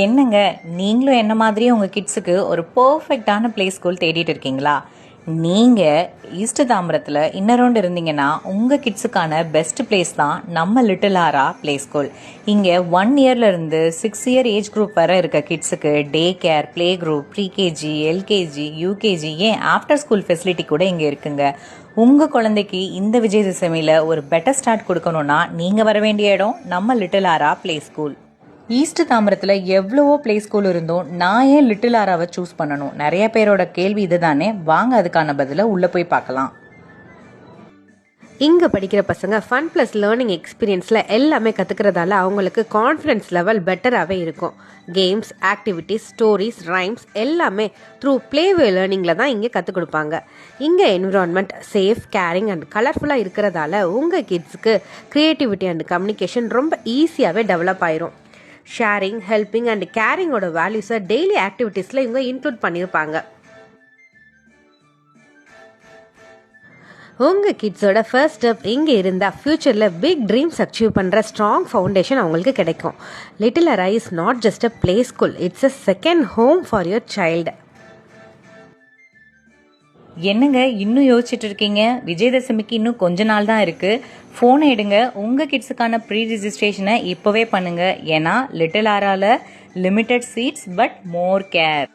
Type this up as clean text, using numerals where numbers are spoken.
என்னங்க, நீங்களும் என்ன மாதிரியே உங்கள் கிட்ஸுக்கு ஒரு பர்ஃபெக்டான ப்ளே ஸ்கூல் தேடிட்டு இருக்கீங்களா? நீங்கள் ஈஸ்ட் தாம்பரத்தில் இன்னரவுண்ட் இருந்தீங்கன்னா உங்கள் கிட்ஸுக்கான பெஸ்ட் பிளேஸ் தான் நம்ம லிட்டில் ஆரா ப்ளே ஸ்கூல். இங்கே 1 இயர்லேருந்து 6 இயர் ஏஜ் குரூப் வரை இருக்க கிட்ஸுக்கு day care, play group, pre-KG, LKG, UKG, ஏன் ஆஃப்டர் ஸ்கூல் ஃபெசிலிட்டி கூட இங்கே இருக்குங்க. உங்கள் குழந்தைக்கு இந்த விஜயதசமியில் ஒரு பெட்டர் ஸ்டார்ட் கொடுக்கணுன்னா நீங்கள் வர வேண்டிய இடம் நம்ம லிட்டில் ஆரா ப்ளே ஸ்கூல். ஈஸ்ட் தாம்பரத்தில் எவ்வளவோ ப்ளே ஸ்கூல் இருந்தோம், நான் ஏன் லிட்டில் ஆராவை சூஸ் பண்ணணும்? நிறைய பேரோட கேள்வி இது தானே. வாங்க அதுக்கான பதிலை உள்ளே போய் பார்க்கலாம். இங்கே படிக்கிற பசங்க ஃபன் ப்ளஸ் லேர்னிங் எக்ஸ்பீரியன்ஸில் எல்லாமே கற்றுக்கிறதால அவங்களுக்கு கான்ஃபிடென்ஸ் லெவல் பெட்டராகவே இருக்கும். கேம்ஸ், ஆக்டிவிட்டீஸ், ஸ்டோரிஸ், ரைம்ஸ் எல்லாமே த்ரூ ப்ளேவே லேர்னிங்கில் தான் இங்கே கற்றுக் கொடுப்பாங்க. இங்கே என்விரான்மெண்ட் சேஃப், கேரிங் அண்ட் கலர்ஃபுல்லாக இருக்கிறதால உங்கள் கிட்ஸுக்கு க்ரியேட்டிவிட்டி அண்ட் கம்யூனிகேஷன் ரொம்ப ஈஸியாகவே டெவலப் ஆயிரும். ஷேரிங், ஹெல்பிங் அண்ட் கேரிங்கோட வேல்யூஸை டெய்லி ஆக்டிவிட்டீஸில் இவங்க இன்க்ளூட் பண்ணியிருப்பாங்க. உங்கள் கிட்ஸோட ஃபர்ஸ்ட் ஸ்டெப் இங்கே இருந்தால் ஃப்யூச்சரில் பிக் ட்ரீம்ஸ் அச்சீவ் பண்ணுற ஸ்ட்ராங் ஃபவுண்டேஷன் அவங்களுக்கு கிடைக்கும். லிட்டில் ஆரா is not just a play school, it's a second home for your child. என்னங்க இன்னும் யோசிச்சுட்டு இருக்கீங்க? விஜயதசமிக்கு இன்னும் கொஞ்ச நாள் தான் இருக்குது. ஃபோனை எடுங்க, உங்கள் கிட்ஸுக்கான ப்ரீ ரிஜிஸ்ட்ரேஷனை இப்போவே பண்ணுங்கள். ஏன்னா லிட்டில் ஆராவில் limited seats but more care.